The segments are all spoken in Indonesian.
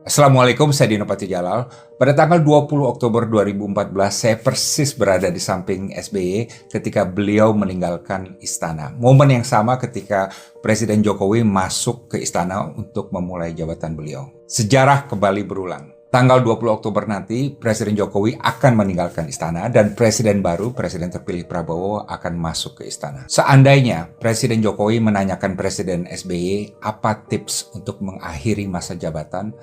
Assalamualaikum, saya Dino Patijalal. Pada tanggal 20 Oktober 2014, saya persis berada di samping SBY ketika beliau meninggalkan istana. Momen yang sama ketika Presiden Jokowi masuk ke istana untuk memulai jabatan beliau. Sejarah kembali berulang. Tanggal 20 Oktober nanti, Presiden Jokowi akan meninggalkan istana dan Presiden baru, Presiden terpilih Prabowo, akan masuk ke istana. Seandainya Presiden Jokowi menanyakan Presiden SBY apa tips untuk mengakhiri masa jabatan,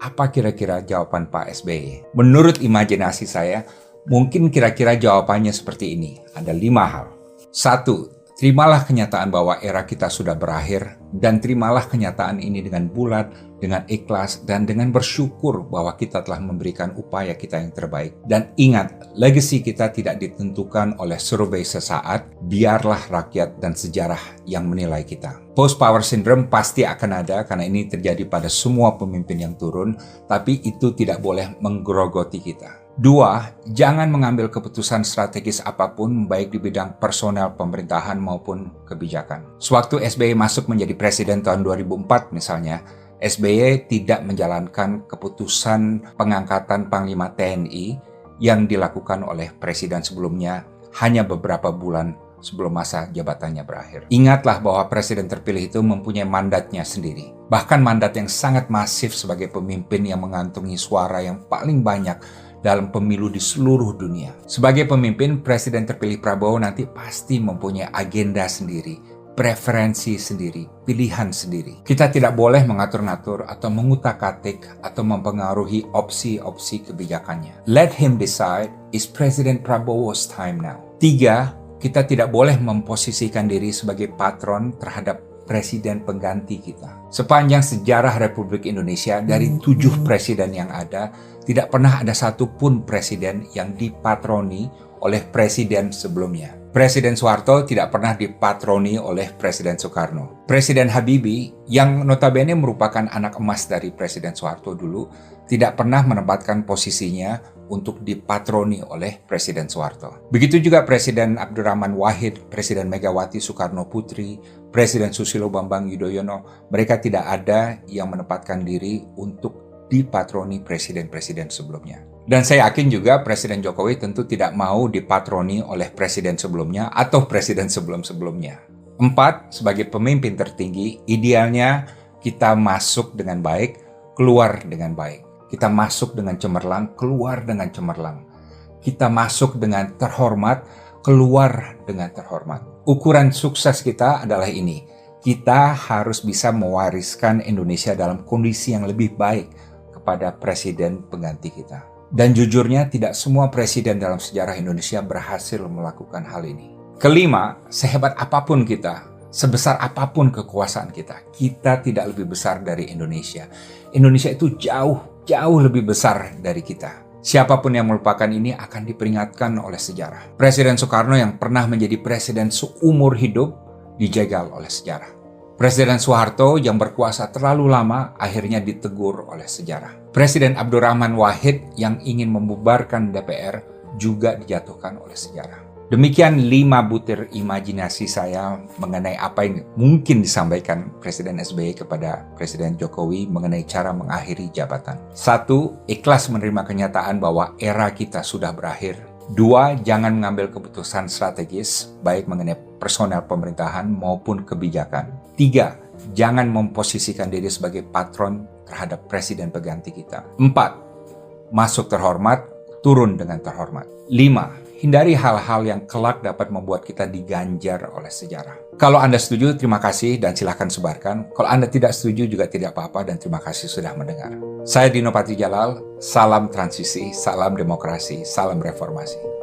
apa kira-kira jawaban Pak SBY? Menurut imajinasi saya, mungkin kira-kira jawabannya seperti ini. Ada 5 hal. 1. Terimalah kenyataan bahwa era kita sudah berakhir dan terimalah kenyataan ini dengan bulat, dengan ikhlas, dan dengan bersyukur bahwa kita telah memberikan upaya kita yang terbaik. Dan ingat, legasi kita tidak ditentukan oleh survei sesaat, biarlah rakyat dan sejarah yang menilai kita. Post-power syndrome pasti akan ada karena ini terjadi pada semua pemimpin yang turun, tapi itu tidak boleh menggerogoti kita. 2. Jangan mengambil keputusan strategis apapun baik di bidang personel pemerintahan maupun kebijakan. Sewaktu SBY masuk menjadi presiden tahun 2004 misalnya, SBY tidak menjalankan keputusan pengangkatan Panglima TNI yang dilakukan oleh presiden sebelumnya hanya beberapa bulan sebelum masa jabatannya berakhir. Ingatlah bahwa presiden terpilih itu mempunyai mandatnya sendiri. Bahkan mandat yang sangat masif sebagai pemimpin yang mengantongi suara yang paling banyak dalam pemilu di seluruh dunia. Sebagai pemimpin, Presiden terpilih Prabowo nanti pasti mempunyai agenda sendiri, preferensi sendiri, pilihan sendiri. Kita tidak boleh mengatur-ngatur atau mengutak-atik atau mempengaruhi opsi-opsi kebijakannya. Let him decide. Is President Prabowo's time now. 3. Kita tidak boleh memposisikan diri sebagai patron terhadap presiden pengganti kita. Sepanjang sejarah Republik Indonesia, dari 7 presiden yang ada, tidak pernah ada satupun presiden yang dipatroni oleh presiden sebelumnya. Presiden Soeharto tidak pernah dipatroni oleh Presiden Soekarno. Presiden Habibie, yang notabene merupakan anak emas dari Presiden Soeharto dulu, tidak pernah menempatkan posisinya untuk dipatroni oleh Presiden Soeharto. Begitu juga Presiden Abdurrahman Wahid, Presiden Megawati Soekarno Putri, Presiden Susilo Bambang Yudhoyono, mereka tidak ada yang menempatkan diri untuk dipatroni presiden-presiden sebelumnya. Dan saya yakin juga Presiden Jokowi tentu tidak mau dipatroni oleh presiden sebelumnya atau presiden sebelum-sebelumnya. 4. Sebagai pemimpin tertinggi, idealnya kita masuk dengan baik, keluar dengan baik. Kita masuk dengan cemerlang, keluar dengan cemerlang. Kita masuk dengan terhormat, keluar dengan terhormat. Ukuran sukses kita adalah ini. Kita harus bisa mewariskan Indonesia dalam kondisi yang lebih baik kepada presiden pengganti kita. Dan jujurnya tidak semua presiden dalam sejarah Indonesia berhasil melakukan hal ini. 5, sehebat apapun kita, sebesar apapun kekuasaan kita, kita tidak lebih besar dari Indonesia. Indonesia itu jauh lebih besar dari kita. Siapapun yang melupakan ini akan diperingatkan oleh sejarah. Presiden Soekarno yang pernah menjadi presiden seumur hidup dijegal oleh sejarah. Presiden Soeharto yang berkuasa terlalu lama akhirnya ditegur oleh sejarah. Presiden Abdurrahman Wahid yang ingin membubarkan DPR juga dijatuhkan oleh sejarah. Demikian 5 butir imajinasi saya mengenai apa yang mungkin disampaikan Presiden SBY kepada Presiden Jokowi mengenai cara mengakhiri jabatan. 1. Ikhlas menerima kenyataan bahwa era kita sudah berakhir. 2. Jangan mengambil keputusan strategis, baik mengenai personel pemerintahan maupun kebijakan. 3. Jangan memposisikan diri sebagai patron terhadap presiden pengganti kita. 4. Masuk terhormat, turun dengan terhormat. 5. Hindari hal-hal yang kelak dapat membuat kita diganjar oleh sejarah. Kalau Anda setuju, terima kasih dan silakan sebarkan. Kalau Anda tidak setuju juga tidak apa-apa dan terima kasih sudah mendengar. Saya Dino Patijalal, salam transisi, salam demokrasi, salam reformasi.